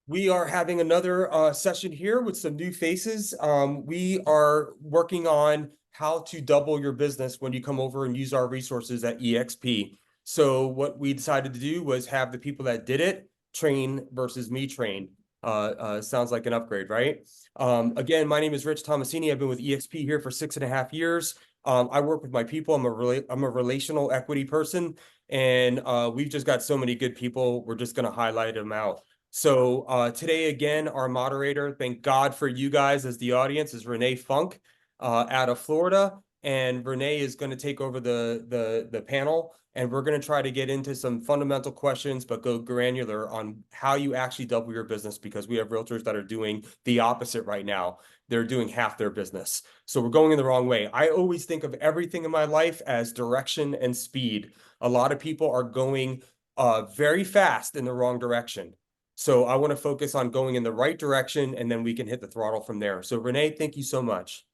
We are having another session here with some new faces. We are working on how to double your business when you come over and use our resources at eXp. So what we decided to do was have the people that did it train versus me train. Sounds like an upgrade, right? Again, my name is Rich Tomasini. I've been with eXp here for 6.5 years. I work with my people. I'm a relational equity person, and we've just got so many good people. We're just going to highlight them out. So today, again, our moderator, thank God for you guys as the audience, is Renee Funk out of Florida. And Renee is going to take over the panel. And we're going to try to get into some fundamental questions, but go granular on how you actually double your business, because we have realtors that are doing the opposite right now. They're doing half their business. So we're going in the wrong way. I always think of everything in my life as direction and speed. A lot of people are going very fast in the wrong direction. So I want to focus on going in the right direction, and then we can hit the throttle from there. So Renee, thank you so much.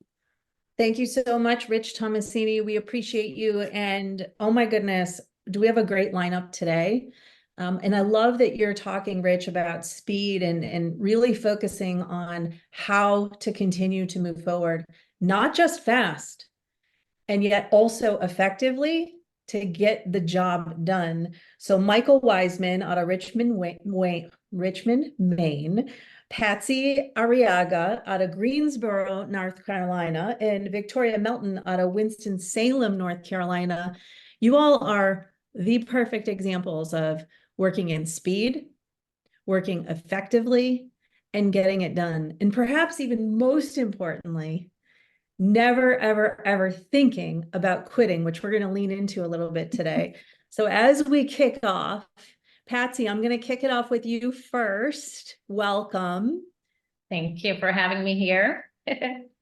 Thank you so much, Rich Tomasini. We appreciate you. And oh my goodness, do we have a great lineup today? And I love that you're talking, Rich, about speed and really focusing on how to continue to move forward, not just fast, and yet also effectively to get the job done. So Michael Wiseman out of Richmond, Maine, Patsy Arriaga out of Greensboro, North Carolina, and Victoria Melton out of Winston-Salem, North Carolina. You all are the perfect examples of working in speed, working effectively, and getting it done. And perhaps even most importantly, never, ever, ever thinking about quitting, which we're going to lean into a little bit today. So as we kick off, Patsy, I'm going to kick it off with you first. Welcome. Thank you for having me here.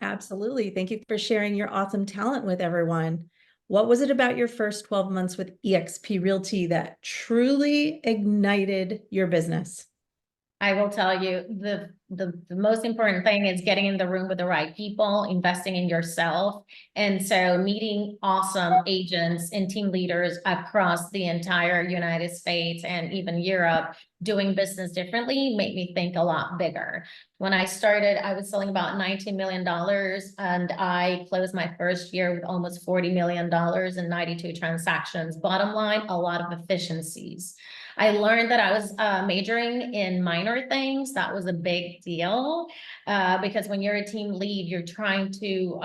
Absolutely. Thank you for sharing your awesome talent with everyone. What was it about your first 12 months with eXp Realty that truly ignited your business? I will tell you, the most important thing is getting in the room with the right people, investing in yourself. And so meeting awesome agents and team leaders across the entire United States and even Europe doing business differently made me think a lot bigger. When I started, I was selling about $19 million, and I closed my first year with almost $40 million and 92 transactions. Bottom line, a lot of efficiencies. I learned that I was majoring in minor things. That was a big deal because when you're a team lead, you're trying to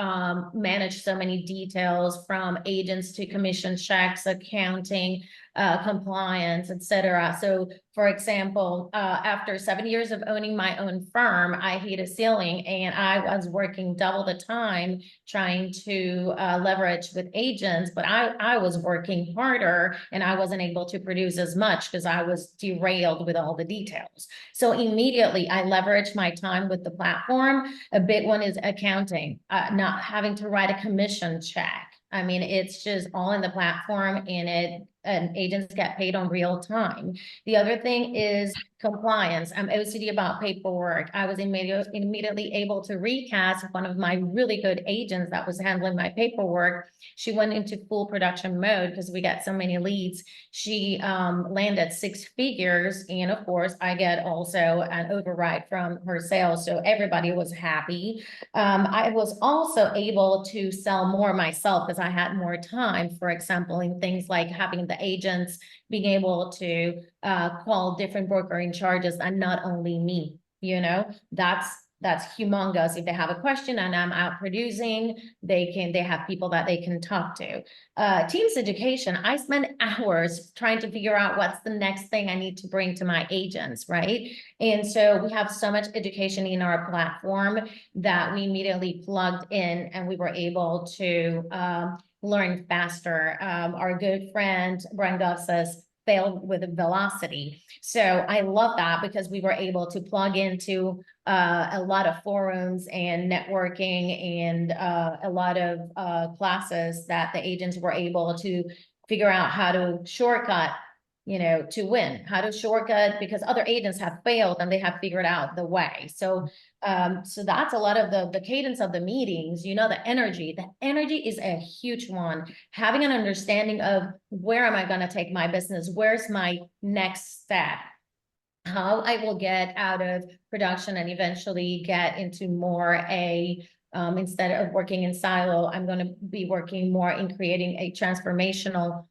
manage so many details, from agents to commission checks, accounting, compliance, etc. So for example, after 7 years of owning my own firm, I hit a ceiling, and I was working double the time trying to leverage with agents, but I was working harder and I wasn't able to produce as much because I was derailed with all the details. So immediately I leveraged my time with the platform. A big one is accounting, not having to write a commission check. I mean, it's just all in the platform, and agents get paid on real time. The other thing is compliance. I'm OCD about paperwork. I was immediately able to recast one of my really good agents that was handling my paperwork. She went into full production mode because we got so many leads. She landed 6 figures, and of course I get also an override from her sales, so everybody was happy. I was also able to sell more myself because I had more time, for example, in things like having the agents being able to call different brokering charges, and not only me. That's humongous. If they have a question and I'm out producing, they have people that they can talk to. Teams education, I spend hours trying to figure out what's the next thing I need to bring to my agents, right? And so we have so much education in our platform that we immediately plugged in, and we were able to learn faster. Our good friend Brian Goff says, failed with velocity. So I love that because we were able to plug into a lot of forums and networking and a lot of classes that the agents were able to figure out how to shortcut, to win, how to shortcut, because other agents have failed and they have figured out the way. So that's a lot of the cadence of the meetings, the energy is a huge one. Having an understanding of where am I going to take my business? Where's my next step? how I will get out of production and eventually get into more instead of working in silo, I'm going to be working more in creating a transformational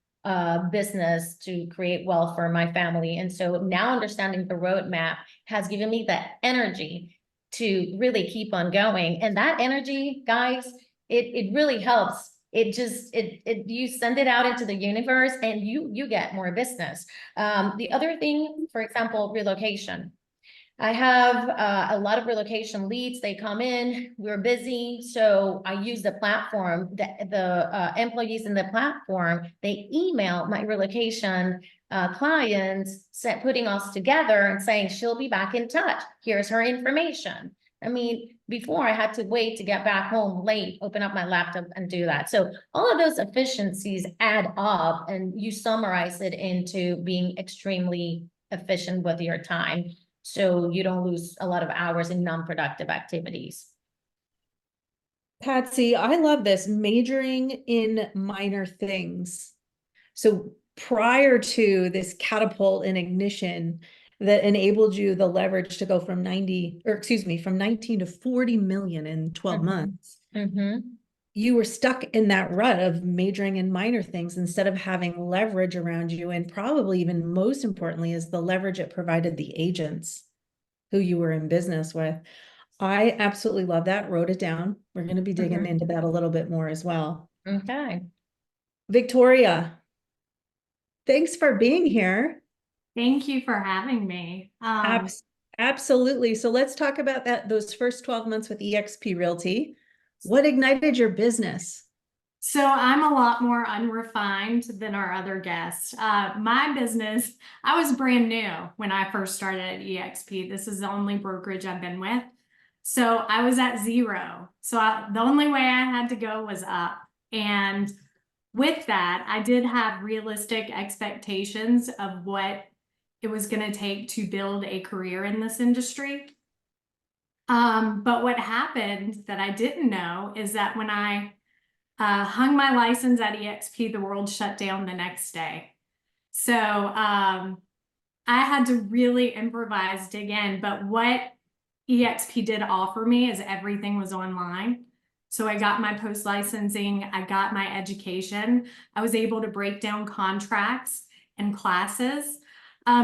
business to create wealth for my family. And so now understanding the roadmap has given me the energy to really keep on going. And that energy, guys, it really helps. You send it out into the universe and you get more business. The other thing, for example, relocation. I have a lot of relocation leads. They come in, we're busy. So I use the platform, the employees in the platform, they email my relocation clients, putting us together and saying, she'll be back in touch. Here's her information. I mean, before I had to wait to get back home late, open up my laptop and do that. So all of those efficiencies add up and you summarize it into being extremely efficient with your time, so you don't lose a lot of hours in non-productive activities. Patsy, I love this, majoring in minor things. So prior to this catapult and ignition that enabled you the leverage to go from 19 to 40 million in 12 months, you were stuck in that rut of majoring in minor things instead of having leverage around you. And probably even most importantly is the leverage it provided the agents who you were in business with. I absolutely love that. Wrote it down. We're going to be digging into that a little bit more as well. Okay. Victoria, thanks for being here. Thank you for having me. Absolutely. So let's talk about those first 12 months with eXp Realty. What ignited your business? So I'm a lot more unrefined than our other guests. My business, I was brand new when I first started at eXp. This is the only brokerage I've been with. So I was at zero. So the only way I had to go was up. And with that, I did have realistic expectations of what it was going to take to build a career in this industry. But what happened that I didn't know is that when I hung my license at eXp, the world shut down the next day. So I had to really improvise, dig in. But what eXp did offer me is everything was online. So I got my post-licensing, I got my education. I was able to break down contracts and classes.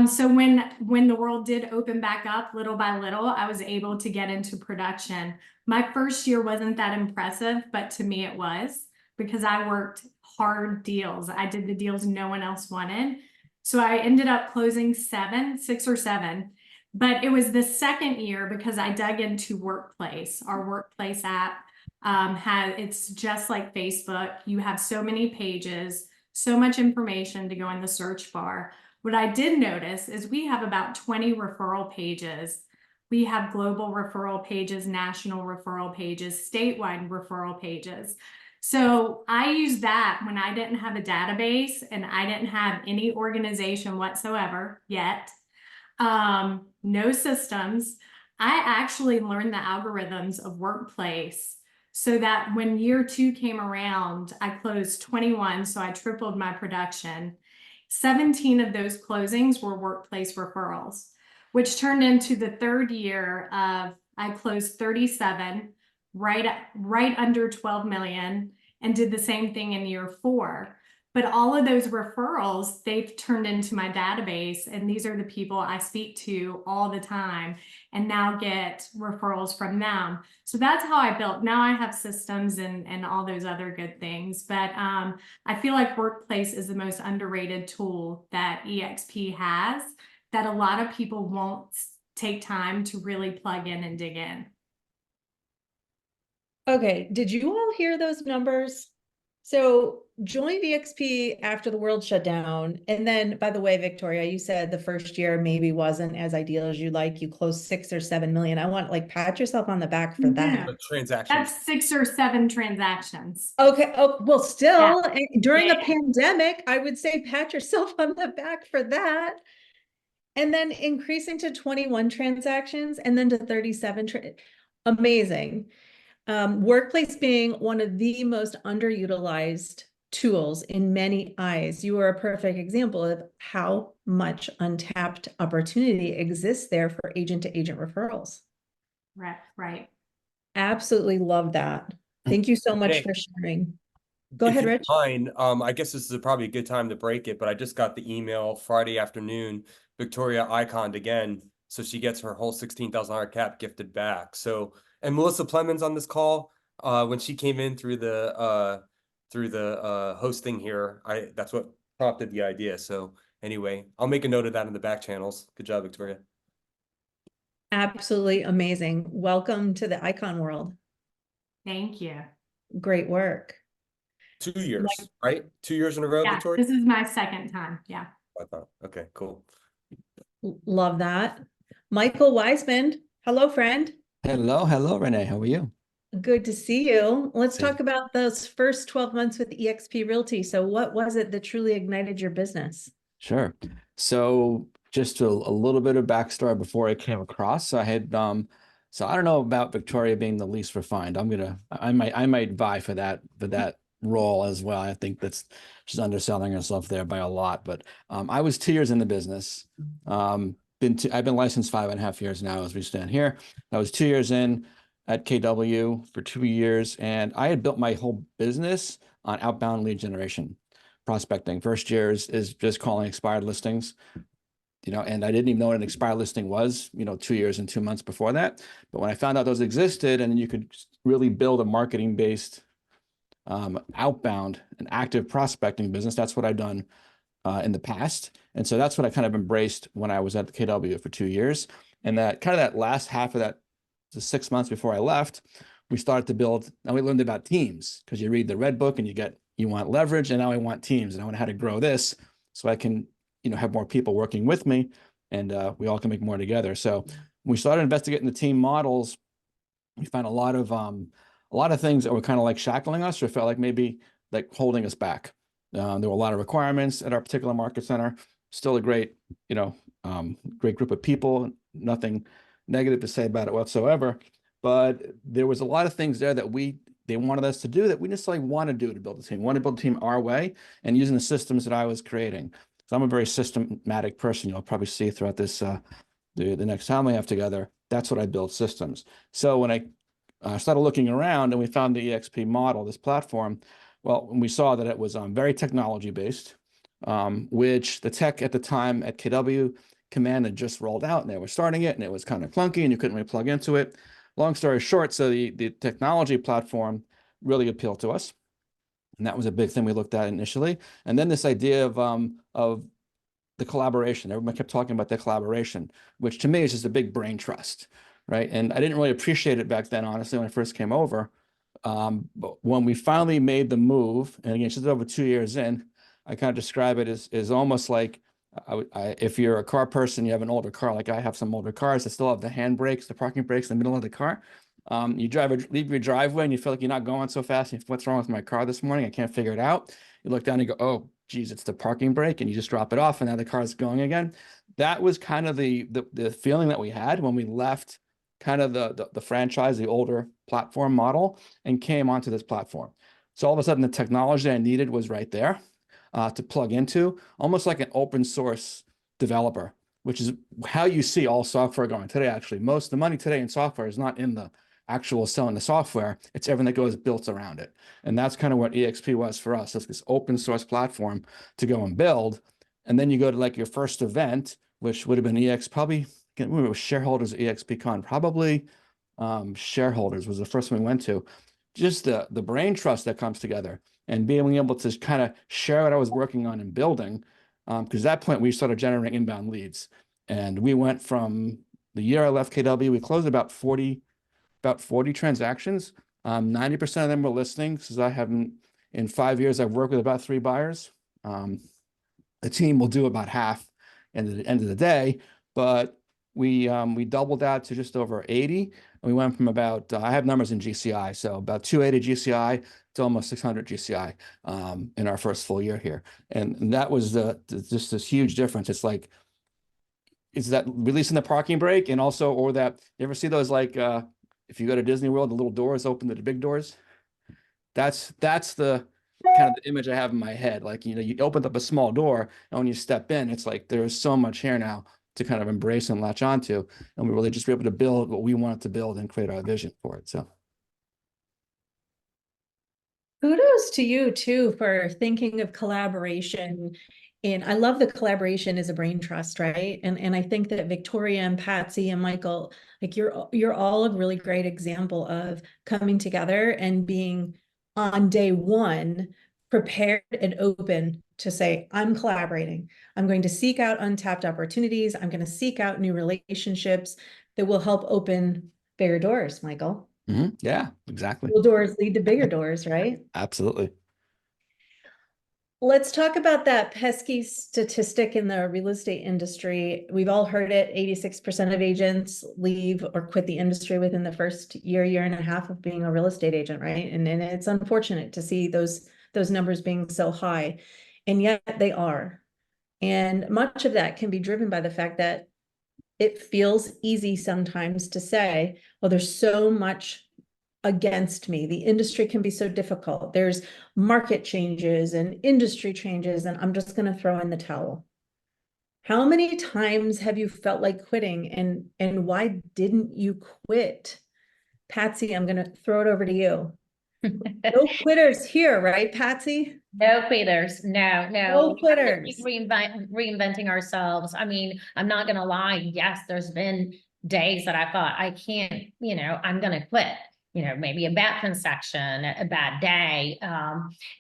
So when the world did open back up little by little, I was able to get into production. My first year wasn't that impressive, but to me it was, because I worked hard deals. I did the deals no one else wanted. So I ended up closing 6 or 7. But it was the second year because I dug into Workplace. Our Workplace app it's just like Facebook. You have so many pages, so much information to go in the search bar. What I did notice is we have about 20 referral pages. We have global referral pages, national referral pages, statewide referral pages. So I used that when I didn't have a database and I didn't have any organization whatsoever yet. No systems. I actually learned the algorithms of Workplace so that when year 2 came around, I closed 21. So I tripled my production. 17 of those closings were Workplace referrals, which turned into the third year of I closed 37, right under 12 million, and did the same thing in year 4. But all of those referrals, they've turned into my database, and these are the people I speak to all the time and now get referrals from them. So that's how I built. Now I have systems and all those other good things. But I feel like Workplace is the most underrated tool that eXp has that a lot of people won't take time to really plug in and dig in. Okay, did you all hear those numbers? So joined eXp after the world shut down. And then, by the way, Victoria, you said the first year maybe wasn't as ideal as you like. You closed 6 or 7 million. I want pat yourself on the back for that. Transactions. That's 6 or 7 transactions. Okay. Oh, well, still during Yeah. a pandemic, I would say pat yourself on the back for that. And then increasing to 21 transactions and then to 37. Amazing. Workplace being one of the most underutilized tools in many eyes. You are a perfect example of how much untapped opportunity exists there for agent to agent referrals. Right. Absolutely love that. Thank you so much Okay. for sharing. Go If ahead, you Rich. don't mind, I guess this is probably a good time to break it, but I just got the email Friday afternoon. Victoria iconed again, so she gets her whole $16,000 cap gifted back. So, and Melissa Plemons on this call, when she came in through the hosting here, that's what prompted the idea. So anyway, I'll make a note of that in the back channels. Good job, Victoria. Absolutely amazing. Welcome to the icon world. Thank you. Great work. 2 years, right? 2 years in a row, Yeah, Victoria? this is my second time. Yeah. I thought, okay, cool. Love that. Michael Wiseman. Hello, friend. Hello, Renee. How are you? Good to see you. Let's Same. talk about those first 12 months with eXp Realty. So what was it that truly ignited your business? Sure. So just a little bit of backstory before I came across. So I had so I don't know about Victoria being the least refined. I might vie for that role as well. I think she's underselling herself there by a lot. But I was 2 years in the business. I've been licensed 5.5 years now as we stand here. I was 2 years in at KW for 2 years, and I had built my whole business on outbound lead generation. Prospecting. First year is just calling expired listings, and I didn't even know what an expired listing was, 2 years and 2 months before that. But when I found out those existed and you could really build a marketing-based outbound and active prospecting business, that's what I've done in the past. And so that's what I kind of embraced when I was at the KW for 2 years. And that last half of that, the 6 months before I left, we started to build, and we learned about teams, because you read the red book and you want leverage, and now I want teams, and I want how to grow this so I can, have more people working with me, and we all can make more together. So when we started investigating the team models, we found a lot of things that were kind of like shackling us, or felt like maybe like holding us back. There were a lot of requirements at our particular market center. Still a great, great group of people. Nothing negative to say about it whatsoever. But there was a lot of things there that they wanted us to do that we just want to do to build a team. We want to build a team our way and using the systems that I was creating. So I'm a very systematic person. You'll probably see throughout this the next time we have together. That's what I build, systems. So when I started looking around and we found the eXp model, this platform, well, we saw that it was very technology based, which the tech at the time at KW Command had just rolled out, and they were starting it, and it was kind of clunky, and you couldn't really plug into it. Long story short, so the technology platform really appealed to us, and that was a big thing we looked at initially. And then this idea of the collaboration. Everyone kept talking about the collaboration, which to me is just a big brain trust, right? And I didn't really appreciate it back then, honestly, when I first came over. But when we finally made the move, and again, just over 2 years in, I kind of describe it as almost like if you're a car person, you have an older car, like I have some older cars that still have the handbrakes, the parking brakes in the middle of the car. You leave your driveway and you feel like you're not going so fast. What's wrong with my car this morning? I can't figure it out. You look down and you go, oh, geez, it's the parking brake, and you just drop it off and now the car's going again. That was kind of the feeling that we had when we left kind of the franchise, the older platform model, and came onto this platform. So all of a sudden the technology I needed was right there to plug into, almost like an open source developer, which is how you see all software going today. Actually, most of the money today in software is not in the actual selling the software, it's everything that goes built around it. And that's kind of what eXp was for us. It's this open source platform to go and build. And then you go to like your first event, which would have been probably, it was shareholders at eXpCon, probably shareholders was the first one we went to. Just the brain trust that comes together and being able to kind of share what I was working on and building. Because at that point we started generating inbound leads. And we went from the year I left KW, we closed about 40 transactions. 90% of them were listings, because I haven't, in 5 years, I've worked with about 3 buyers. The team will do about half at the end of the day, but we doubled that to just over 80. And we went from about, I have numbers in GCI, so about 280 GCI to almost 600 GCI in our first full year here. And that was just this huge difference. It's like, it's that releasing the parking brake, and also, or that, you ever see those like, if you go to Disney World, the little doors open to the big doors. That's the kind of the image I have in my head. Like, you know, you opened up a small door, and when you step in, it's like there's so much here now to kind of embrace and latch onto. And we really just be able to build what we wanted to build and create our vision for it. So Kudos to you too for thinking of collaboration. And I love the collaboration as a brain trust, right? And I think that Victoria and Patsy and Michael, like you're all a really great example of coming together and being on day one prepared and open to say, I'm collaborating. I'm going to seek out untapped opportunities. I'm going to seek out new relationships that will help open bigger doors, Michael. yeah, exactly. Little doors lead to bigger doors, right? Absolutely. Let's talk about that pesky statistic in the real estate industry. We've all heard it. 86% of agents leave or quit the industry within the first year and a half of being a real estate agent, right? And it's unfortunate to see those numbers being so high, and yet they are. And much of that can be driven by the fact that it feels easy sometimes to say, well, there's so much against me. The industry can be so difficult. There's market changes and industry changes, and I'm just going to throw in the towel. How many times have you felt like quitting, and why didn't you quit? Patsy, I'm going to throw it over to you. No quitters here, right, Patsy? No quitters. No. No We have to quitters. keep reinventing ourselves. I mean, I'm not gonna lie. Yes, there's been days that I thought I can't, I'm gonna quit. Maybe a bad transaction, a bad day.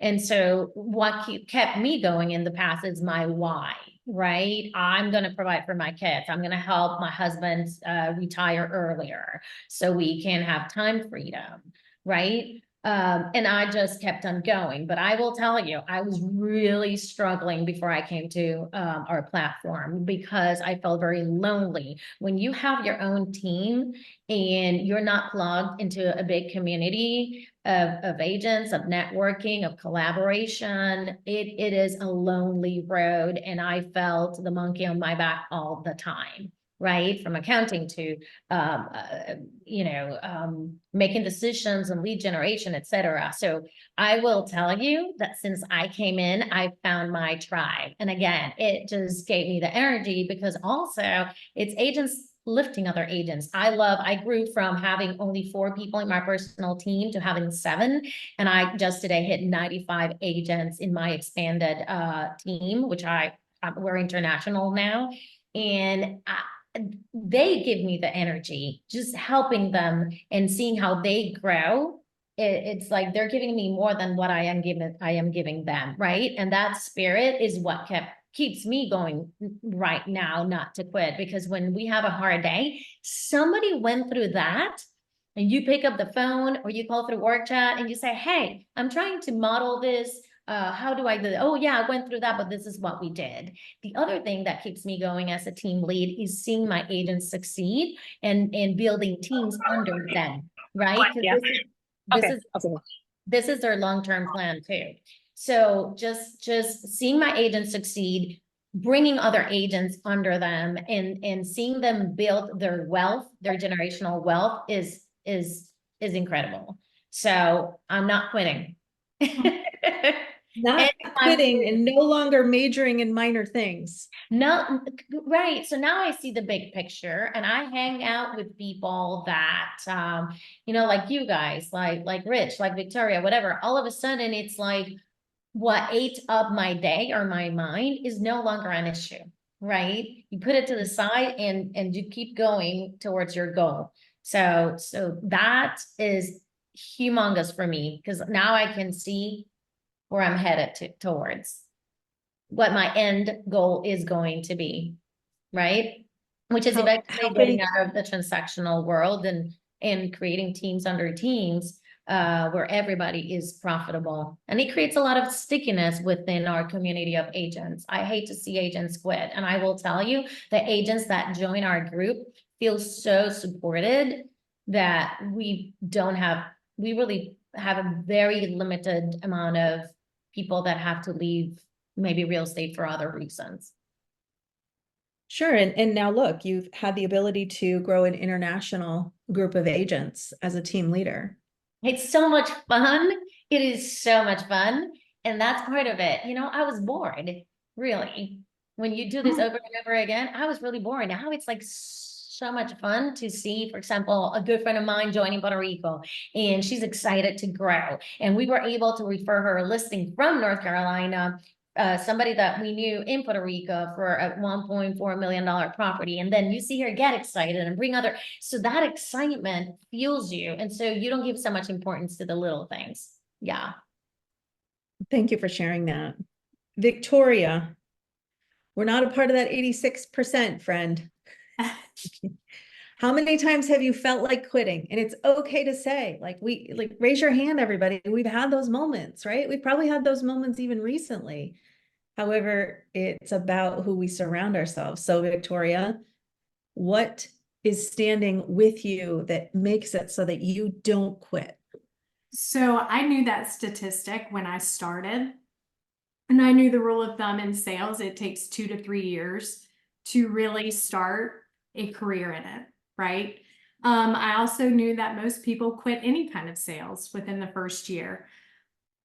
And so what kept me going in the past is my why, right? I'm gonna provide for my kids. I'm gonna help my husband retire earlier so we can have time freedom, right? And I just kept on going. But I will tell you, I was really struggling before I came to our platform because I felt very lonely. When you have your own team and you're not plugged into a big community of agents, of networking, of collaboration, it is a lonely road. And I felt the monkey on my back all the time. Right, from accounting to making decisions and lead generation, et cetera. So I will tell you that since I came in, I found my tribe. And again, it just gave me the energy because also it's agents lifting other agents. I grew from having only 4 people in my personal team to having 7. And I just today hit 95 agents in my expanded team, which we're international now. And they give me the energy, just helping them and seeing how they grow. It's like they're giving me more than what I am giving them, right? And that spirit is what keeps me going right now, not to quit. Because when we have a hard day, somebody went through that, and you pick up the phone or you call through work chat and you say, hey, I'm trying to model this. How do I do that? Oh yeah, I went through that, but this is what we did. The other thing that keeps me going as a team lead is seeing my agents succeed and building teams under them, right? Yeah. This is their long-term plan too. So just seeing my agents succeed, bringing other agents under them, and seeing them build their wealth, their generational wealth is incredible. So I'm not quitting. Not quitting and no longer majoring in minor things. No, right. So now I see the big picture, and I hang out with people that, like you guys, like Rich, like Victoria, whatever. All of a sudden, it's like what ate up my day or my mind is no longer an issue, right? You put it to the side and you keep going towards your goal. So that is humongous for me because now I can see where I'm headed towards, what my end goal is going to be, right? Which is eventually getting out of the transactional world and creating teams under teams where everybody is profitable. And it creates a lot of stickiness within our community of agents. I hate to see agents quit. And I will tell you, the agents that join our group feel so supported that we really have a very limited amount of people that have to leave maybe real estate for other reasons. Sure. And now look, you've had the ability to grow an international group of agents as a team leader. It's so much fun. It is so much fun. And that's part of it. You know, I was bored, really. When you do this over and over again, I was really bored. Now it's like so much fun to see, for example, a good friend of mine joining Puerto Rico, and she's excited to grow. And we were able to refer her a listing from North Carolina, somebody that we knew in Puerto Rico for a $1.4 million property. And then you see her get excited and bring other, so that excitement fuels you. And so you don't give so much importance to the little things. Yeah. Thank you for sharing that. Victoria, we're not a part of that 86%, friend. How many times have you felt like quitting? And it's okay to say, like, raise your hand, everybody. We've had those moments, right? We've probably had those moments even recently. However, it's about who we surround ourselves. So Victoria, what is standing with you that makes it so that you don't quit? So I knew that statistic when I started, and I knew the rule of thumb in sales, it takes 2 to 3 years to really start a career in it, right? I also knew that most people quit any kind of sales within the first year.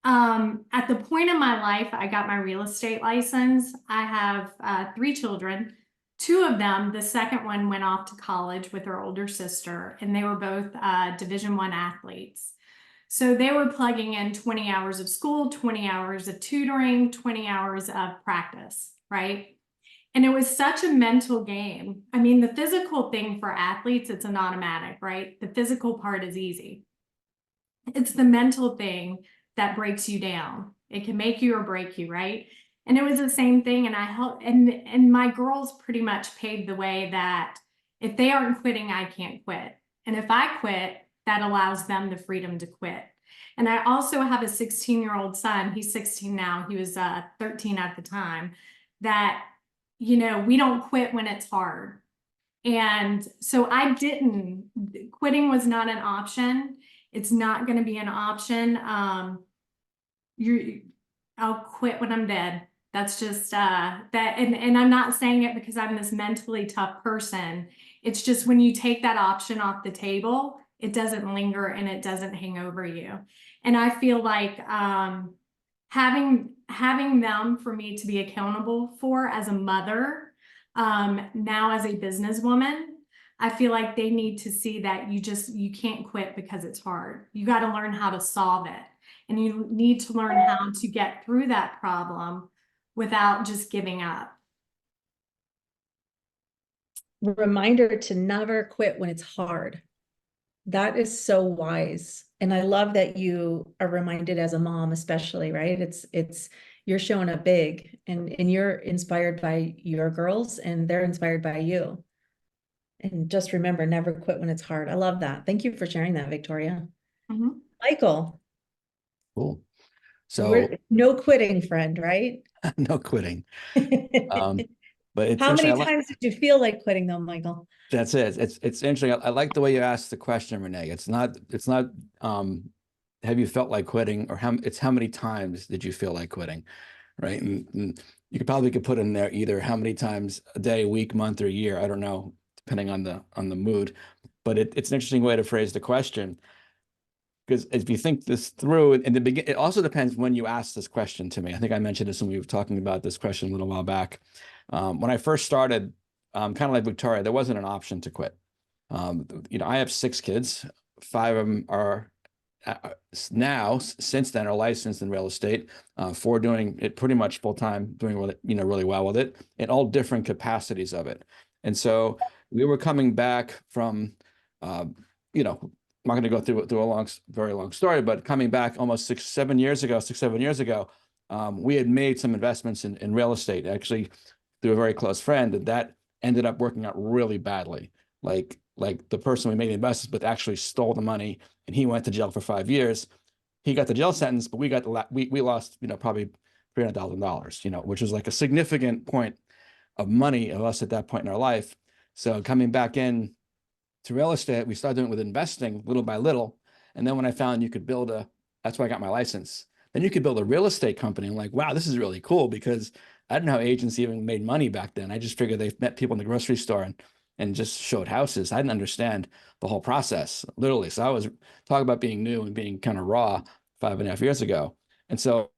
At the point in my life, I got my real estate license. I have 3 children. 2 of them, the second one went off to college with her older sister, and they were both Division I athletes. So they were plugging in 20 hours of school, 20 hours of tutoring, 20 hours of practice, right? And it was such a mental game. I mean, the physical thing for athletes, it's an automatic, right? The physical part is easy. It's the mental thing that breaks you down. It can make you or break you, right? And it was the same thing. And I helped, and my girls pretty much paved the way that if they aren't quitting, I can't quit. And if I quit, that allows them the freedom to quit. And I also have a 16-year-old son. He's 16 now. He was 13 at the time. That, you know, we don't quit when it's hard. And so quitting was not an option. It's not going to be an option. I'll quit when I'm dead. That's just that. And I'm not saying it because I'm this mentally tough person. It's just when you take that option off the table, it doesn't linger and it doesn't hang over you. And I feel like having them for me to be accountable for as a mother, now as a businesswoman, I feel like they need to see that you can't quit because it's hard. You got to learn how to solve it. And you need to learn how to get through that problem without just giving up. Reminder to never quit when it's hard. That is so wise. And I love that you are reminded as a mom, especially, right? It's you're showing up big and you're inspired by your girls and they're inspired by you. And just remember, never quit when it's hard. I love that. Thank you for sharing that, Victoria. Mm-hmm. Michael. Cool. So No quitting, friend, right? no quitting. But it's How many interesting. times did you feel like quitting though, Michael? That's it. It's interesting. I like the way you asked the question, Renee. It's not have you felt like quitting, or how many times did you feel like quitting, right? And you could put in there either how many times a day, week, month, or year. I don't know, depending on the mood. But it's an interesting way to phrase the question, because if you think this through in the beginning, it also depends when you ask this question to me. I think I mentioned this when we were talking about this question a little while back. When I first started, kind of like Victoria, there wasn't an option to quit. You know, I have 6 kids. 5 of them are now, since then, are licensed in real estate. 4 doing it pretty much full time, doing really well with it, in all different capacities of it. And so we were coming back from, you know, I'm not going to go through a very long story, but coming back almost 6-7 years ago, we had made some investments in real estate, actually through a very close friend, that ended up working out really badly. Like the person we made the investments with actually stole the money, and he went to jail for 5 years. He got the jail sentence, but we lost, you know, probably $300,000, you know, which was like a significant point of money of us at that point in our life. So coming back in to real estate, we started doing it with investing little by little. And then when I found you could that's why I got my license. Then you could build a real estate company. I'm like, wow, this is really cool, because I didn't know how agents even made money back then. I just figured they met people in the grocery store and just showed houses. I didn't understand the whole process, literally. So I was talking about being new and being kind of raw 5.5 years ago. And so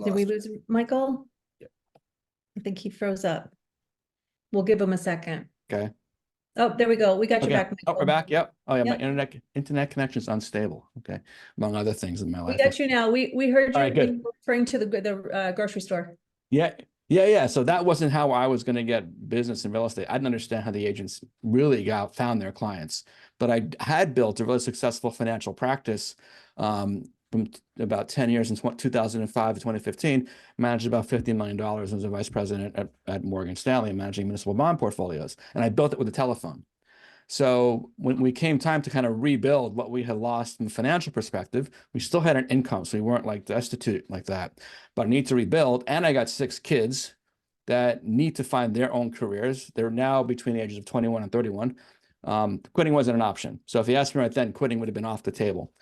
Did we lose Michael? Yep. I think he froze up. We'll give him a second. Okay. Oh, there we go. We got you Okay. back, Oh, Michael. we're back. Yep. Oh yeah, Yep. my internet connection is unstable. Okay, among other things in my We life. got you now. We heard All you right, when good. you were referring to the grocery store. Yeah. So that wasn't how I was going to get business in real estate. I didn't understand how the agents really found their clients, but I had built a really successful financial practice from about 10 years in 2005 to 2015, managed about $50 million as a vice president at Morgan Stanley, managing municipal bond portfolios. And I built it with a telephone. So when we came time to kind of rebuild what we had lost from a financial perspective, we still had an income. So we weren't like destitute like that, but I need to rebuild. And I got 6 kids that need to find their own careers. They're now between the ages of 21 and 31. Quitting wasn't an option. So if you asked me right then, quitting would have been off the table.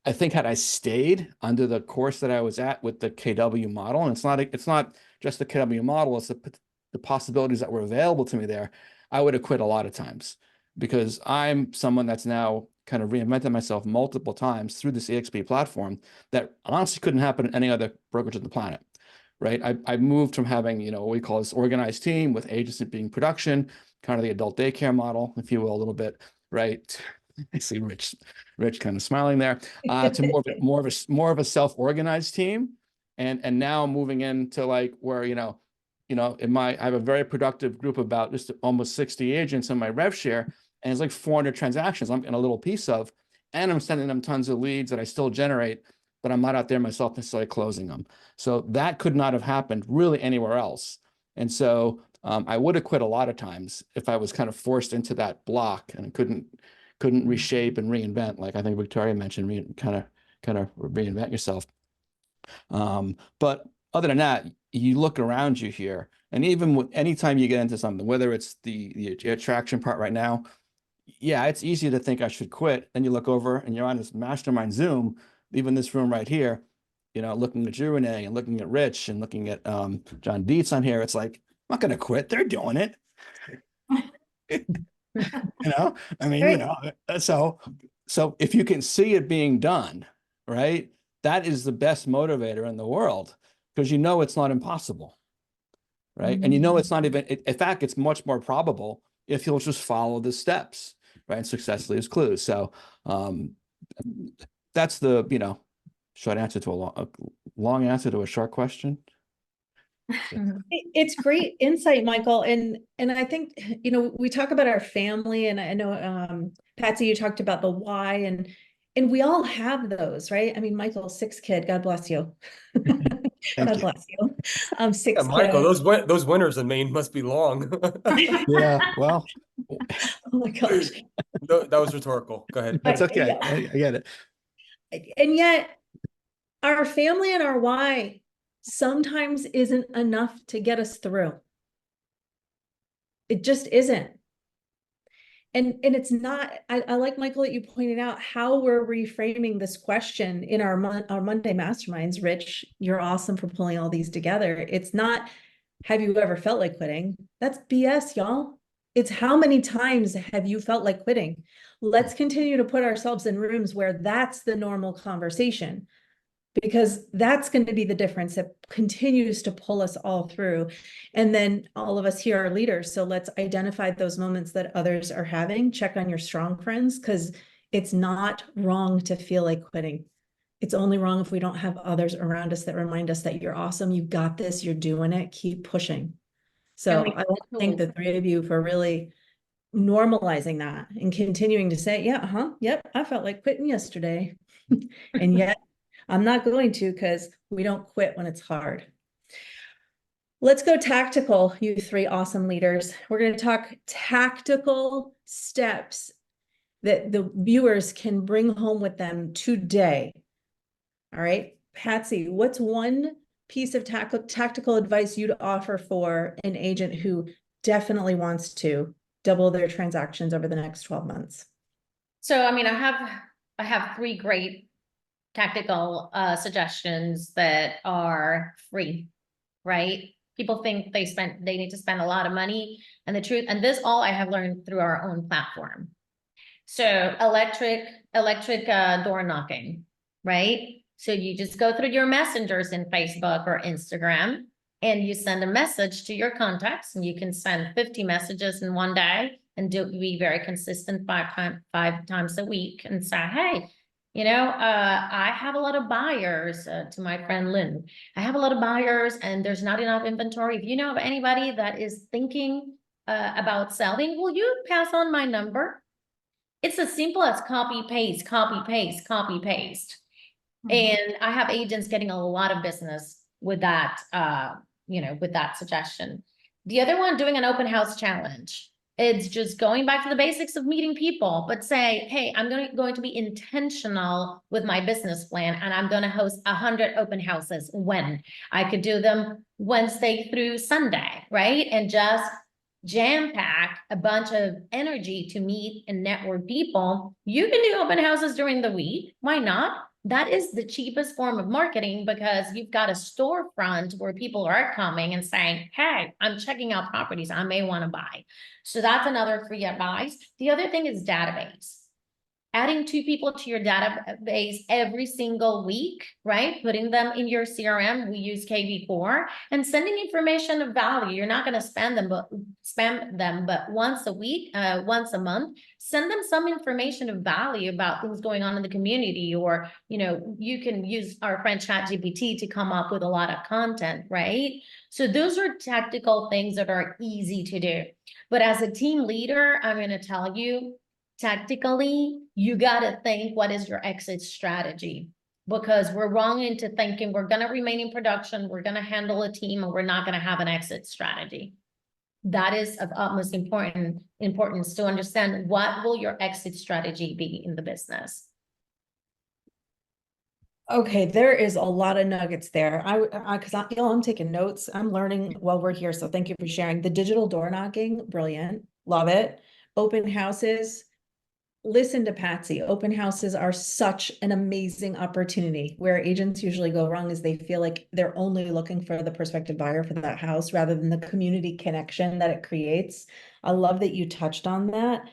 I think had I stayed under the course that I was at with the KW model, and it's not just the KW model, it's the possibilities that were available to me there, I would have quit a lot of times, because I'm someone that's now kind of reinvented myself multiple times through this eXp platform that honestly couldn't happen in any other brokerage on the planet, right? I moved from having, what we call this organized team with agents being production, kind of the adult daycare model, if you will, a little bit, right? I see Rich kind of smiling there, to more of a self-organized team. And now moving into like where, I have a very productive group, about just almost 60 agents in my rev share, and it's like 400 transactions I'm in a little piece of, and I'm sending them tons of leads that I still generate, but I'm not out there myself necessarily closing them. So that could not have happened really anywhere else. And so I would have quit a lot of times if I was kind of forced into that block and couldn't reshape and reinvent, like I think Victoria mentioned, kind of reinvent yourself. But other than that, you look around you here, and even anytime you get into something, whether it's the attraction part right now, yeah, it's easy to think I should quit. Then you look over and you're on this mastermind Zoom, even this room right here, looking at you, Renee, and looking at Rich, and looking at John Dietz on here. It's like, I'm not going to quit. They're doing it. I mean, Right. so if you can see it being done, right, that is the best motivator in the world, because it's not impossible, right? And it's not even, in fact, it's much more probable if you'll just follow the steps, right? And success leaves clues. So that's the, short answer to a long answer to a short question. It's great insight, Michael. And I think, we talk about our family, and I know, Patsy, you talked about the why, and we all have those, right? I mean, Michael, 6 kid, God bless you. God bless you. 6 Yeah, Michael, kids. those winters in Maine must be long. Yeah, well, Oh my gosh. That was rhetorical. Go ahead. that's okay. Yeah. I get it. And yet our family and our why sometimes isn't enough to get us through. It just isn't. And it's not, I like, Michael, that you pointed out how we're reframing this question in our Monday masterminds. Rich, you're awesome for pulling all these together. It's not, have you ever felt like quitting? That's BS, y'all. It's how many times have you felt like quitting? Let's continue to put ourselves in rooms where that's the normal conversation, because that's going to be the difference that continues to pull us all through. And then all of us here are leaders. So let's identify those moments that others are having. Check on your strong friends, because it's not wrong to feel like quitting. It's only wrong if we don't have others around us that remind us that you're awesome, you got this, you're doing it, keep pushing. So I want to thank the 3 of you for really normalizing that and continuing to say, yep, I felt like quitting yesterday. And yet I'm not going to, because we don't quit when it's hard. Let's go tactical, you 3 awesome leaders. We're going to talk tactical steps that the viewers can bring home with them today. All right, Patsy, what's one piece of tactical advice you'd offer for an agent who definitely wants to double their transactions over the next 12 months? So, I mean, I have 3 great tactical suggestions that are free, right? People think they need to spend a lot of money, and the truth, and this all I have learned through our own platform. So electric door knocking, right? So you just go through your messengers in Facebook or Instagram and you send a message to your contacts, and you can send 50 messages in one day and be very consistent five times a week and say, hey, I have a lot of buyers, to my friend Lynn. I have a lot of buyers and there's not enough inventory. If you know of anybody that is thinking about selling, will you pass on my number? It's as simple as copy, paste, copy, paste, copy, paste. And I have agents getting a lot of business with that, with that suggestion. The other one, doing an open house challenge. It's just going back to the basics of meeting people, but say, hey, I'm going to be intentional with my business plan, and I'm going to host 100 open houses. When I could do them Wednesday through Sunday, right? And just jam pack a bunch of energy to meet and network people. You can do open houses during the week. Why not? That is the cheapest form of marketing, because you've got a storefront where people are coming and saying, hey, I'm checking out properties I may want to buy. So that's another free advice. The other thing is database. Adding 2 people to your database every single week, right? Putting them in your CRM. We use KV4, and sending information of value. You're not going to spam them, but once a week, once a month, send them some information of value about things going on in the community. Or, you can use our friend ChatGPT to come up with a lot of content, right? So those are tactical things that are easy to do. But as a team leader, I'm going to tell you, tactically, you got to think, what is your exit strategy? Because we're wrong into thinking we're going to remain in production, we're going to handle a team, and we're not going to have an exit strategy. That is of utmost importance to understand, what will your exit strategy be in the business? Okay, there is a lot of nuggets there. Because I'm taking notes. I'm learning while we're here. So thank you for sharing. The digital door knocking, brilliant. Love it. Open houses. Listen to Patsy. Open houses are such an amazing opportunity. Where agents usually go wrong is they feel like they're only looking for the prospective buyer for that house, rather than the community connection that it creates. I love that you touched on that.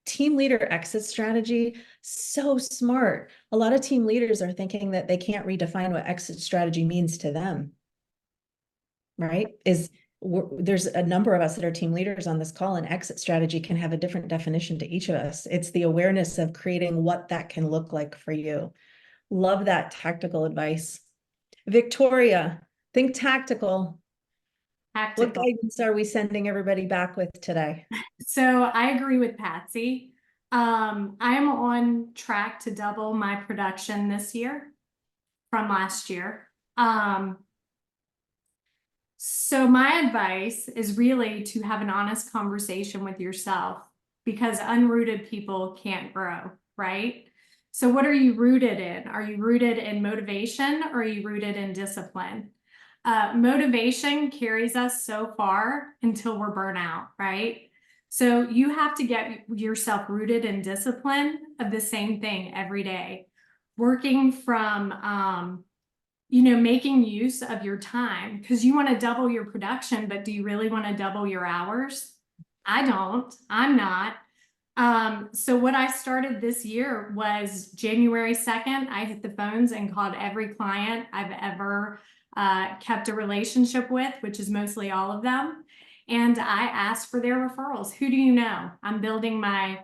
Team leader exit strategy, so smart. A lot of team leaders are thinking that they can't redefine what exit strategy means to them, right? There's a number of us that are team leaders on this call, and exit strategy can have a different definition to each of us. It's the awareness of creating what that can look like for you. Love that tactical advice. Victoria, think tactical. What guidance are we sending everybody back with today? So I agree with Patsy. I'm on track to double my production this year from last year. So my advice is really to have an honest conversation with yourself, because unrooted people can't grow, right? So what are you rooted in? Are you rooted in motivation, or are you rooted in discipline? Motivation carries us so far until we're burnt out, right? So you have to get yourself rooted in discipline of the same thing every day. Working from, making use of your time, because you want to double your production, but do you really want to double your hours? I don't. I'm not. So what I started this year was January 2nd, I hit the phones and called every client I've ever kept a relationship with, which is mostly all of them. And I asked for their referrals. Who do you know? I'm building my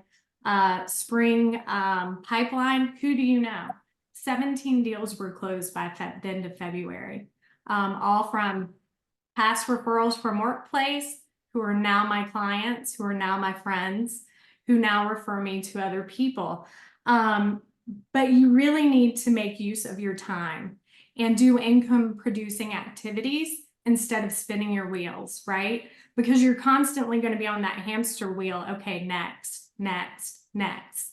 spring pipeline. Who do you know? 17 deals were closed by the end of February, all from past referrals from workplace, who are now my clients, who are now my friends, who now refer me to other people. But you really need to make use of your time and do income producing activities instead of spinning your wheels, right? Because you're constantly going to be on that hamster wheel. Okay, next, next, next.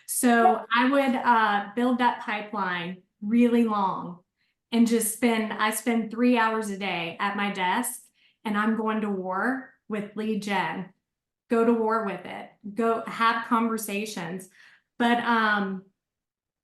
So I would build that pipeline really long and just I spend 3 hours a day at my desk, and I'm going to war with lead gen. Go to war with it. Go have conversations. But I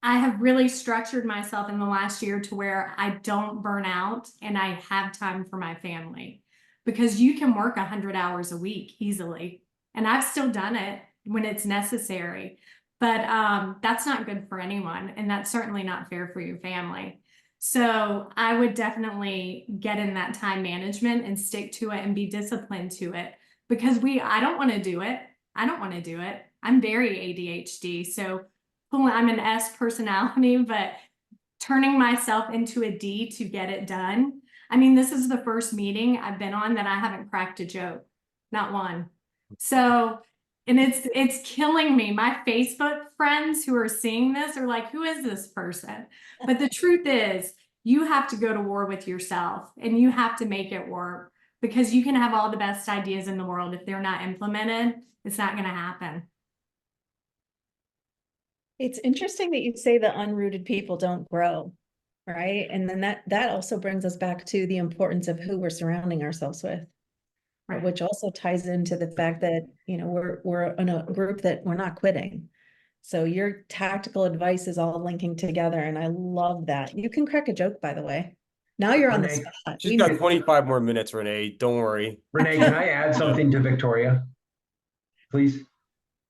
have really structured myself in the last year to where I don't burn out and I have time for my family, because you can work 100 hours a week easily. And I've still done it when it's necessary. But that's not good for anyone, and that's certainly not fair for your family. So I would definitely get in that time management and stick to it and be disciplined to it, because I don't want to do it. I don't want to do it. I'm very ADHD. So I'm an S personality, but turning myself into a D to get it done. I mean, this is the first meeting I've been on that I haven't cracked a joke, not one. So, and it's killing me. My Facebook friends who are seeing this are like, who is this person? But the truth is, you have to go to war with yourself and you have to make it work, because you can have all the best ideas in the world. If they're not implemented, it's not going to happen. It's interesting that you say that unrooted people don't grow, right? And then that also brings us back to the importance of who we're surrounding ourselves with, Right. which also ties into the fact that, you know, we're in a group that we're not quitting. So your tactical advice is all linking together, and I love that. You can crack a joke, by the way. Now you're on the Renee, spot. She's got 25 more minutes, Renee. Don't worry. Renee, can I add something to Victoria? Please.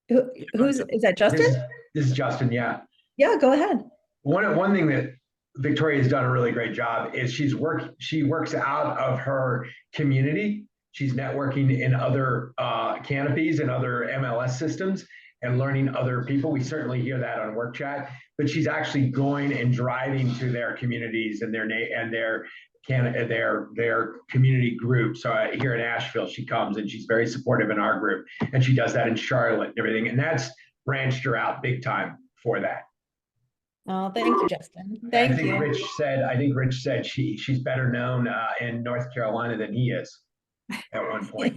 Is that Justin? This is Justin, yeah. Yeah, go ahead. One thing that Victoria has done a really great job is she works out of her community. She's networking in other canopies and other MLS systems and learning other people. We certainly hear that on Work Chat, but she's actually going and driving to their communities and their community groups. So here in Asheville, she comes and she's very supportive in our group, and she does that in Charlotte and everything. And that's branched her out big time for that. Oh, thank you, Justin. Thank you. I think Rich said she's better known in North Carolina than he is at one point.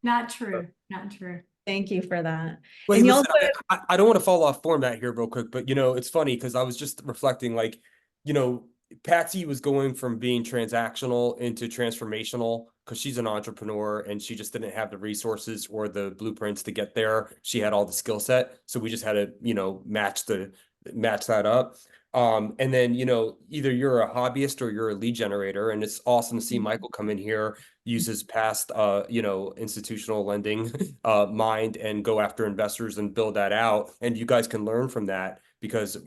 Not true. Not true. Thank you for that. Wait, And you listen, also, I don't want to fall off format here real quick, but you know, it's funny because I was just reflecting, like, you know, Patsy was going from being transactional into transformational because she's an entrepreneur and she just didn't have the resources or the blueprints to get there. She had all the skill set, so we just had to, you know, match that up. And then, you know, either you're a hobbyist or you're a lead generator, and it's awesome to see Michael come in here, use his past, you know, institutional lending mind and go after investors and build that out. And you guys can learn from that, because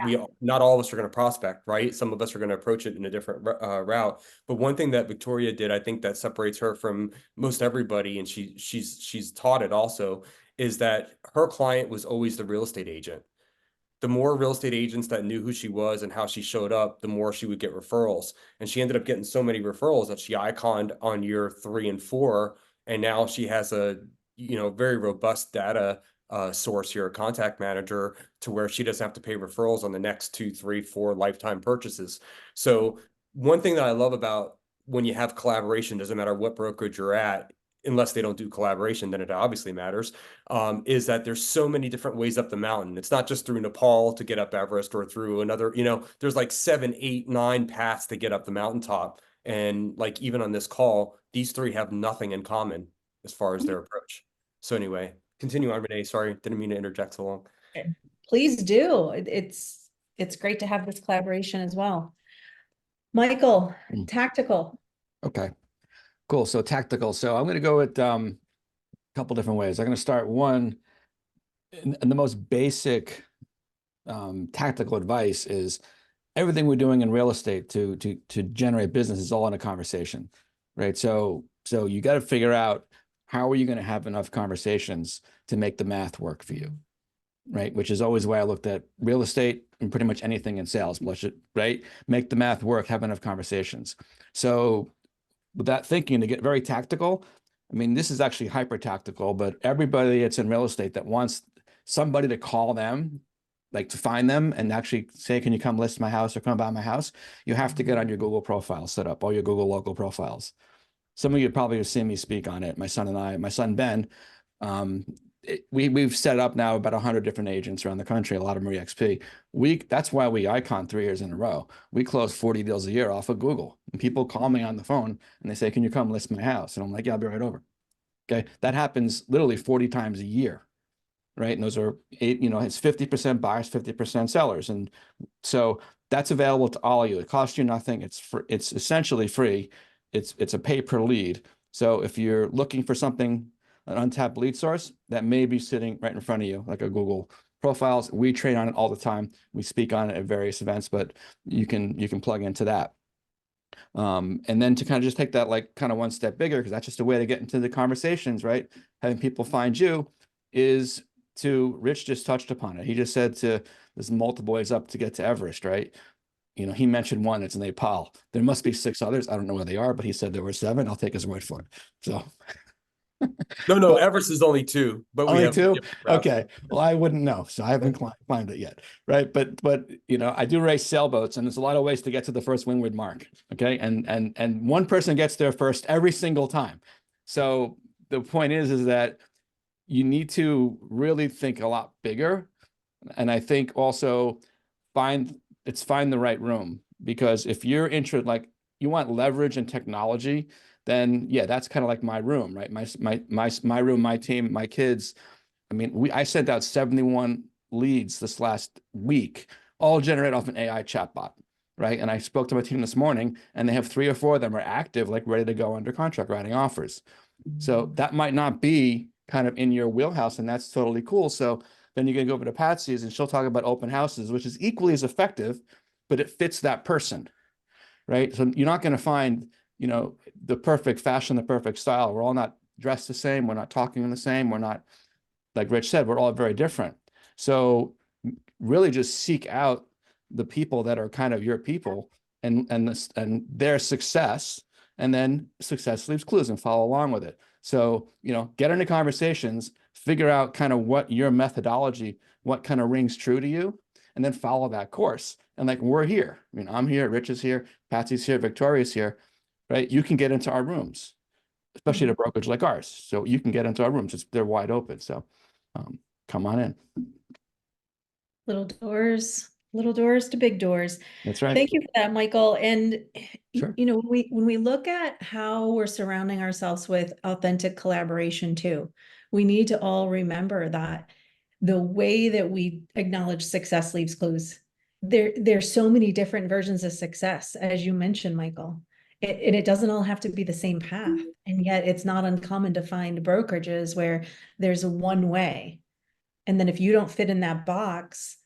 not all of us are going to prospect, right? Some of us are going to approach it in a different route. But one thing that Victoria did, I think that separates her from most everybody, and she's taught it also, is that her client was always the real estate agent. The more real estate agents that knew who she was and how she showed up, the more she would get referrals. And she ended up getting so many referrals that she iconed on year 3 and 4. And now she has a, you know, very robust data source here, a contact manager, to where she doesn't have to pay referrals on the next 2, 3, 4 lifetime purchases. So one thing that I love about when you have collaboration, doesn't matter what brokerage you're at, unless they don't do collaboration, then it obviously matters, is that there's so many different ways up the mountain. It's not just through Nepal to get up Everest or through another, you know, there's like 7, 8, 9 paths to get up the mountaintop. And like, even on this call, these 3 have nothing in common as far as their approach. So anyway, continue on, Renee. Sorry, didn't mean to interject so long. please do. It's great to have this collaboration as well. Michael, tactical. Okay, cool. So tactical. So I'm going to go with a couple different ways. I'm going to start one, and the most basic tactical advice is everything we're doing in real estate to generate business is all in a conversation, right? So you got to figure out, how are you going to have enough conversations to make the math work for you, right? Which is always the way I looked at real estate and pretty much anything in sales, right? Make the math work, have enough conversations. So with that thinking, to get very tactical, I mean, this is actually hyper tactical, but everybody that's in real estate that wants somebody to call them, like to find them and actually say, can you come list my house or come buy my house? You have to get on your Google profile, set up all your Google local profiles. Some of you probably have seen me speak on it. My son Ben, we've set up now about 100 different agents around the country, a lot of them are eXp. That's why we icon 3 years in a row. We close 40 deals a year off of Google. And people call me on the phone and they say, can you come list my house? And I'm like, yeah, I'll be right over. Okay. That happens literally 40 times a year. Right. And those are it's 50% buyers, 50% sellers. And so that's available to all of you. It costs you nothing. It's essentially free. It's a pay per lead. So if you're looking for something, an untapped lead source, that may be sitting right in front of you, like a Google profiles. We train on it all the time. We speak on it at various events, but you can plug into that. And then to kind of just take that like kind of one step bigger, because that's just a way to get into the conversations, right? Having people find you is to, Rich just touched upon it. He just said there's multiple ways up to get to Everest, right? You know, he mentioned one, it's Nepal. There must be 6 others. I don't know where they are, but he said there were 7. I'll take his word for it. So No, Everest is only 2, but we only have 2. different routes. Okay. Well, I wouldn't know. So I haven't climbed it yet. Right. But you know, I do race sailboats, and there's a lot of ways to get to the first windward mark. Okay. And one person gets there first every single time. So the point is that you need to really think a lot bigger. And I think also find the right room, because if you're interested, like you want leverage and technology, then yeah, that's kind of like my room, right? My room, my team, my kids. I mean, I sent out 71 leads this last week, all generated off an AI chatbot, right? And I spoke to my team this morning, and they have 3 or 4 of them are active, like ready to go under contract, writing offers. So that might not be kind of in your wheelhouse, and that's totally cool. So then you can go over to Patsy's, and she'll talk about open houses, which is equally as effective, but it fits that person, right? So you're not going to find, you know, the perfect fashion, the perfect style. We're all not dressed the same. We're not talking the same. We're not, like Rich said, we're all very different. So really just seek out the people that are kind of your people and their success, and then success leaves clues, and follow along with it. So, you know, get into conversations, figure out kind of what your methodology, what kind of rings true to you, and then follow that course. And like, we're here. I mean, I'm here, Rich is here, Patsy's here, Victoria's here, right? You can get into our rooms, especially at a brokerage like ours. So you can get into our rooms. They're wide open. So come on in. Little doors to big doors. That's right. Thank you for that, Michael. And Sure. you know, when we look at how we're surrounding ourselves with authentic collaboration too, we need to all remember that the way that we acknowledge success leaves clues. There's so many different versions of success, as you mentioned, Michael. And it doesn't all have to be the same path. And yet it's not uncommon to find brokerages where there's one way. And then if you don't fit in that box,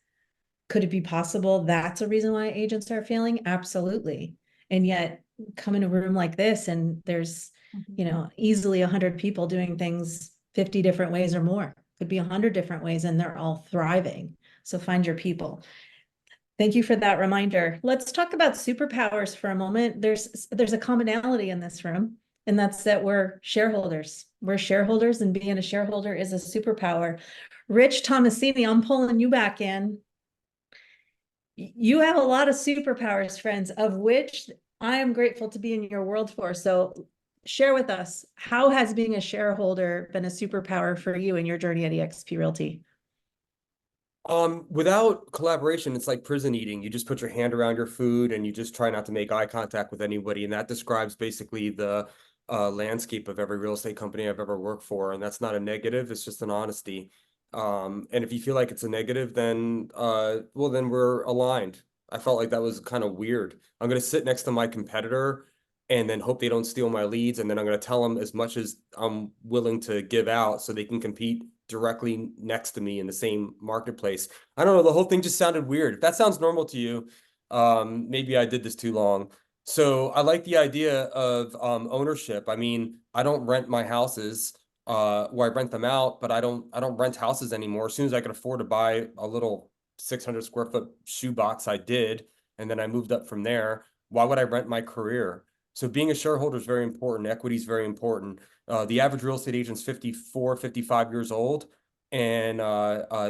could it be possible that's a reason why agents are failing? Absolutely. And yet come in a room like this and there's, you know, easily 100 people doing things 50 different ways or more. Could be 100 different ways, and they're all thriving. So find your people. Thank you for that reminder. Let's talk about superpowers for a moment. There's a commonality in this room, and that's that we're shareholders. We're shareholders, and being a shareholder is a superpower. Rich Tomasini, I'm pulling you back in. You have a lot of superpowers, friends, of which I am grateful to be in your world for. So share with us, how has being a shareholder been a superpower for you in your journey at eXp Realty? Without collaboration, it's like prison eating. You just put your hand around your food and you just try not to make eye contact with anybody. And that describes basically the landscape of every real estate company I've ever worked for. And that's not a negative, it's just an honesty. And if you feel like it's a negative, then well, then we're aligned. I felt like that was kind of weird. I'm gonna sit next to my competitor and then hope they don't steal my leads, and then I'm gonna tell them as much as I'm willing to give out so they can compete directly next to me in the same marketplace. I don't know, the whole thing just sounded weird. If that sounds normal to you, maybe I did this too long. So I like the idea of ownership. I mean, I don't rent my houses. Where I rent them out, but I don't rent houses anymore. As soon as I could afford to buy a little 600 square foot shoebox, I did, and then I moved up from there. Why would I rent my career? So being a shareholder is very important. Equity is very important. The average real estate agent's 54, 55 years old, and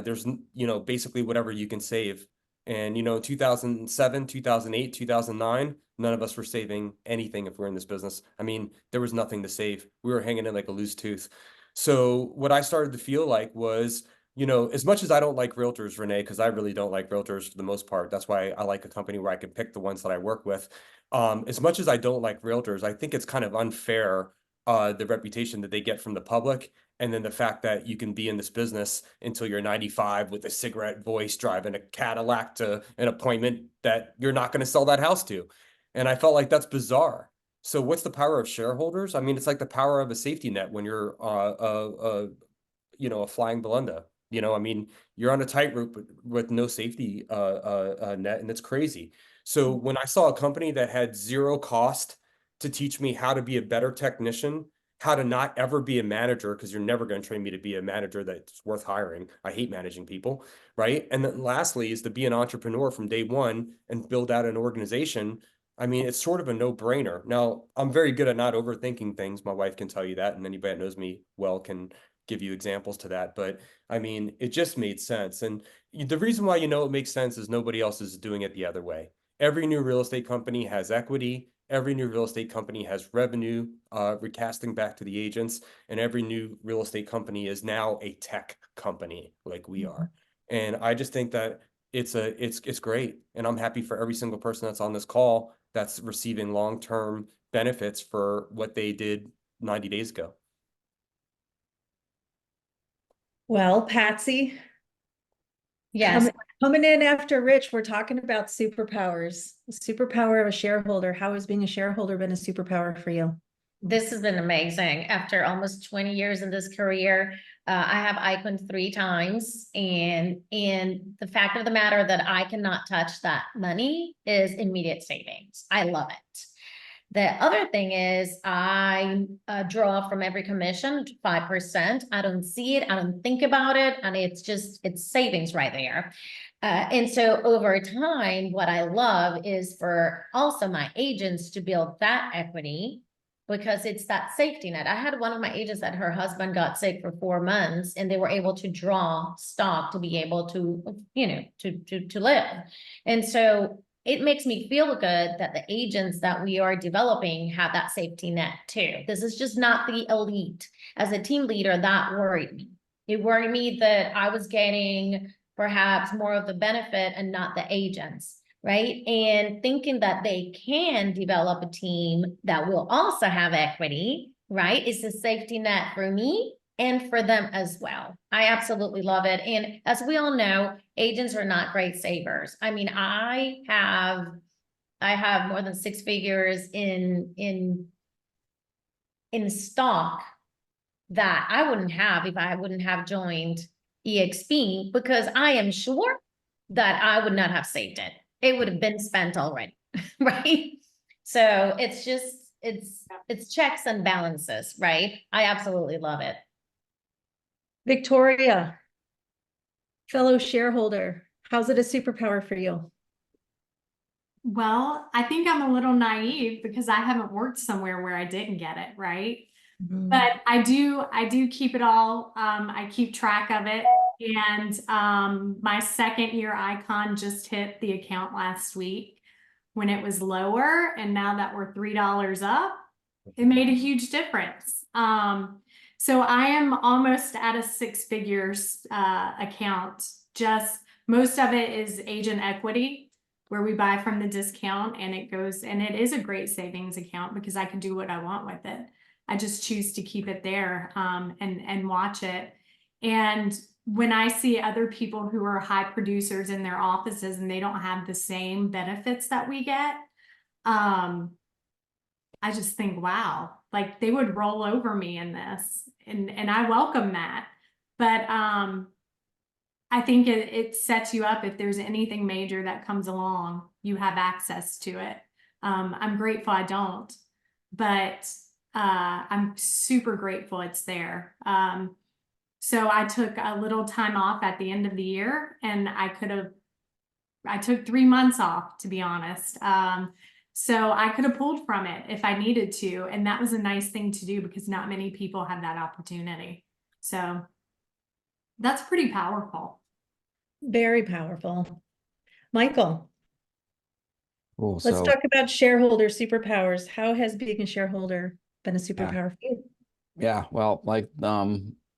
there's, you know, basically whatever you can save. And, you know, 2007, 2008, 2009, none of us were saving anything if we're in this business. I mean, there was nothing to save. We were hanging in like a loose tooth. So what I started to feel like was, you know, as much as I don't like realtors, Renee, because I really don't like realtors for the most part. That's why I like a company where I can pick the ones that I work with. As much as I don't like realtors, I think it's kind of unfair, the reputation that they get from the public. And then the fact that you can be in this business until you're 95 with a cigarette voice, driving a Cadillac to an appointment that you're not going to sell that house to. And I felt like that's bizarre. So what's the power of shareholders? I mean, it's like the power of a safety net when you're, you know, a flying Belinda. You know, I mean, you're on a tightrope with no safety net, and it's crazy. So when I saw a company that had zero cost to teach me how to be a better technician, how to not ever be a manager, because you're never going to train me to be a manager that's worth hiring. I hate managing people, right? And then lastly is to be an entrepreneur from day one and build out an organization. I mean, it's sort of a no-brainer. Now, I'm very good at not overthinking things. My wife can tell you that, and anybody that knows me well can give you examples to that. But I mean, it just made sense. And the reason why you know it makes sense is nobody else is doing it the other way. Every new real estate company has equity. Every new real estate company has revenue recasting back to the agents, and every new real estate company is now a tech company like we are. And I just think that it's great, and I'm happy for every single person that's on this call that's receiving long-term benefits for what they did 90 days ago. Well, Patsy, Yes, coming in after Rich, we're talking about superpowers. The superpower of a shareholder. How has being a shareholder been a superpower for you? this has been amazing. After almost 20 years in this career, I have Icon 3 times, and the fact of the matter that I cannot touch that money is immediate savings. I love it. The other thing is I draw from every commission 5%. I don't see it, I don't think about it, and it's savings right there. And so over time, what I love is for also my agents to build that equity, because it's that safety net. I had one of my agents that her husband got sick for 4 months, and they were able to draw stock to be able to, you know, to live. And so it makes me feel good that the agents that we are developing have that safety net too. This is just not the elite. As a team leader, that worried me. It worried me that I was getting perhaps more of the benefit and not the agents, right? And thinking that they can develop a team that will also have equity, right? Is a safety net for me and for them as well. I absolutely love it. And as we all know, agents are not great savers. I mean, I have more than 6 figures in stock that I wouldn't have if I wouldn't have joined eXp, because I am sure that I would not have saved it. It would have been spent already, right? So it's just, it's checks and balances, right? I absolutely love it. Victoria, fellow shareholder, how's it a superpower for you? Well, I think I'm a little naive because I haven't worked somewhere where I didn't get it, right? But I do keep it all. I keep track of it. And my second year Icon just hit the account last week when it was lower. And now that we're $3 up, it made a huge difference. So I am almost at a 6 figures account. Just most of it is agent equity, where we buy from the discount, and it goes, and it is a great savings account because I can do what I want with it. I just choose to keep it there and watch it. And when I see other people who are high producers in their offices and they don't have the same benefits that we get, I just think, wow, like they would roll over me in this, and I welcome that. But I think it sets you up. If there's anything major that comes along, you have access to it. I'm grateful I don't, but I'm super grateful it's there. So I took a little time off at the end of the year, and I took 3 months off, to be honest. So I could have pulled from it if I needed to. And that was a nice thing to do because not many people have that opportunity. So that's pretty powerful. Very powerful. Michael, Cool. let's So talk about shareholder superpowers. How has being a shareholder been a superpower for you? yeah, well, like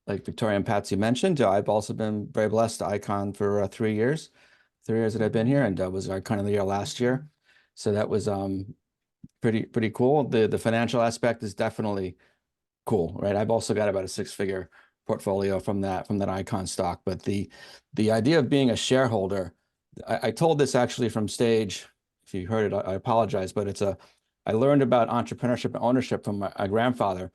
Victoria and Patsy mentioned, I've also been very blessed to Icon for 3 years. 3 years that I've been here, and was Icon of the Year last year. So that was pretty cool. The financial aspect is definitely cool, right? I've also got about a 6-figure portfolio from that Icon stock. But the idea of being a shareholder, I told this actually from stage. If you heard it, I apologize, but I learned about entrepreneurship and ownership from my grandfather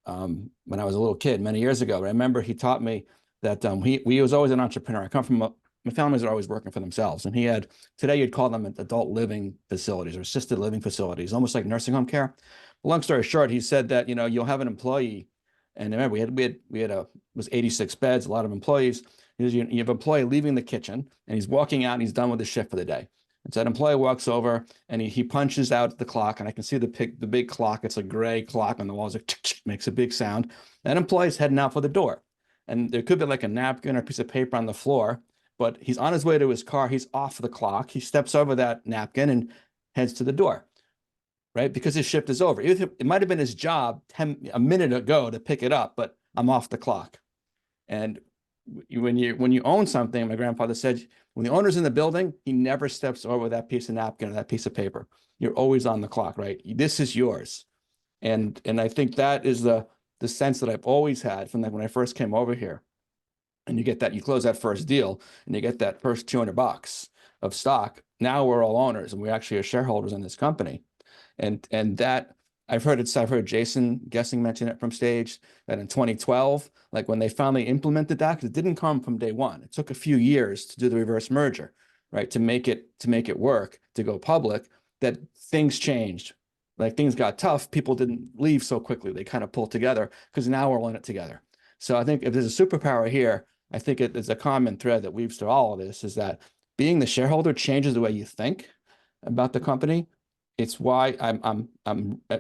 when I was a little kid many years ago. I remember he taught me that he was always an entrepreneur. I come from my families are always working for themselves, and today you'd call them adult living facilities or assisted living facilities, almost like nursing home care. Long story short, he said that you'll have an employee, and remember it was 86 beds, a lot of employees. You have an employee leaving the kitchen, and he's walking out, and he's done with his shift for the day. And so that employee walks over, and he punches out the clock, and I can see the big clock. It's a gray clock on the wall. It's like makes a big sound. That employee's heading out for the door, and there could be like a napkin or a piece of paper on the floor, but he's on his way to his car. He's off the clock. He steps over that napkin and heads to the door, right? Because his shift is over. It might have been his job a minute ago to pick it up, but I'm off the clock. And when you own something, my grandfather said, when the owner's in the building, he never steps over that piece of napkin or that piece of paper. You're always on the clock, right? This is yours. And I think that is the sense that I've always had from when I first came over here. And you close that first deal and you get that first $200 of stock. Now we're all owners and we actually are shareholders in this company. And that I've heard Jason Guessing mention it from stage that in 2012, like when they finally implemented that, because it didn't come from day one. It took a few years to do the reverse merger, right? To make it work, to go public, that things changed. Like things got tough. People didn't leave so quickly. They kind of pulled together because now we're all in it together. So I think if there's a superpower here, I think there's a common thread that weaves through all of this is that being the shareholder changes the way you think about the company. It's why I'm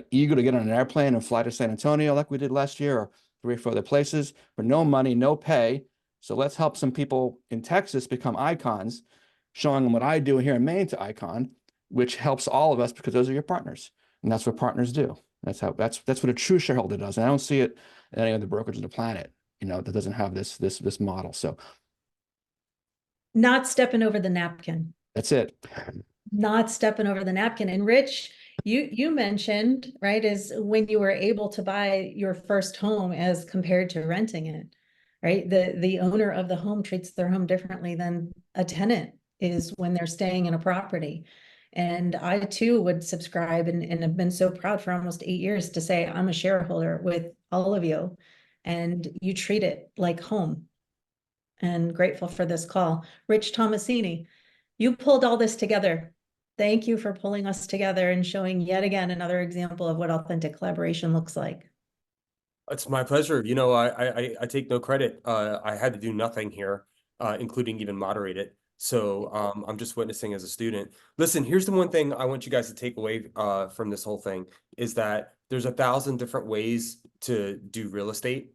eager to get on an airplane and fly to San Antonio like we did last year or 3 or 4 other places for no money, no pay. So let's help some people in Texas become icons, showing them what I do here in Maine to icon, which helps all of us because those are your partners. And that's what partners do. That's what a true shareholder does. And I don't see it in any other brokerage on the planet, that doesn't have this model. So Not stepping over the napkin. that's it. Not stepping over the napkin. And Rich, you mentioned, right, is when you were able to buy your first home as compared to renting it, right? The owner of the home treats their home differently than a tenant is when they're staying in a property. And I too would subscribe and have been so proud for almost 8 years to say I'm a shareholder with all of you and you treat it like home. And grateful for this call. Rich Tomasini, you pulled all this together. Thank you for pulling us together and showing yet again another example of what authentic collaboration looks like. It's my pleasure. I take no credit. I had to do nothing here, including even moderate it. So I'm just witnessing as a student. Listen, here's the one thing I want you guys to take away from this whole thing is that there's 1,000 different ways to do real estate.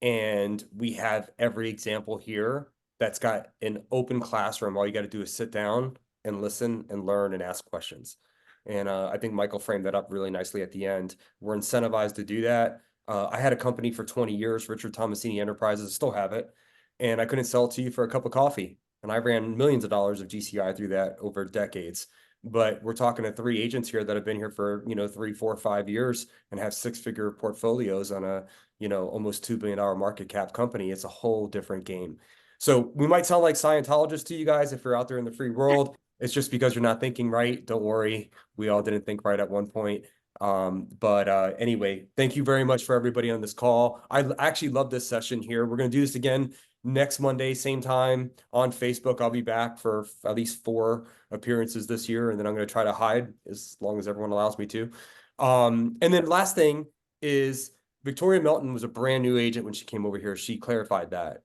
And we have every example here that's got an open classroom. All you got to do is sit down and listen and learn and ask questions. And I think Michael framed that up really nicely at the end. We're incentivized to do that. I had a company for 20 years, Richard Tomasini Enterprises, still have it. And I couldn't sell it to you for a cup of coffee. And I ran millions of dollars of GCI through that over decades. But we're talking to 3 agents here that have been here for, 3, 4, 5 years and have 6-figure portfolios on a, almost $2 billion market cap company. It's a whole different game. So we might sound like Scientologists to you guys if you're out there in the free world. It's just because you're not thinking right. Don't worry. We all didn't think right at one point. Anyway, thank you very much for everybody on this call. I actually love this session here. We're going to do this again next Monday, same time on Facebook. I'll be back for at least 4 appearances this year, and then I'm going to try to hide as long as everyone allows me to. And then last thing is Victoria Melton was a brand new agent when she came over here. She clarified that,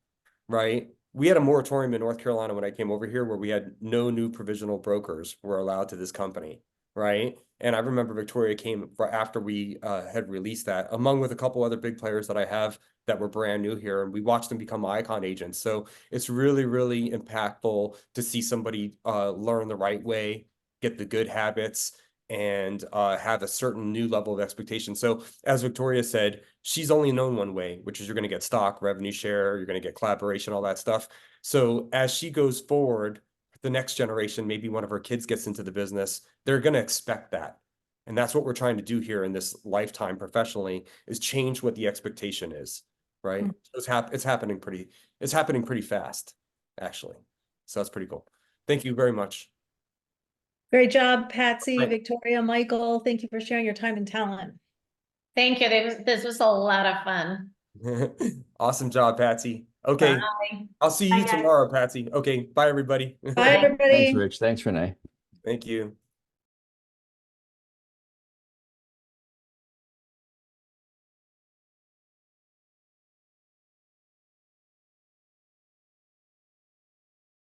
right? We had a moratorium in North Carolina when I came over here where we had no new provisional brokers were allowed to this company, right? And I remember Victoria came after we had released that, among with a couple other big players that I have that were brand new here, and we watched them become icon agents. So it's really, really impactful to see somebody learn the right way, get the good habits, and have a certain new level of expectation. So as Victoria said, she's only known one way, which is you're going to get stock, revenue share, you're going to get collaboration, all that stuff. So as she goes forward, the next generation, maybe one of her kids gets into the business, they're going to expect that. And that's what we're trying to do here in this lifetime professionally is change what the expectation is, right? Mm-hmm. So it's happening pretty fast, actually. So that's pretty cool. Thank you very much. Great job, Patsy, Right. Victoria, Michael. Thank you for sharing your time and talent. Thank you. This was a lot of fun. Awesome job, Patsy. Okay, Bye. I'll see Bye, you guys. tomorrow, Patsy. Okay, bye, everybody. Bye, Bye. everybody. Thanks, Rich. Thanks, Renee. Thank you.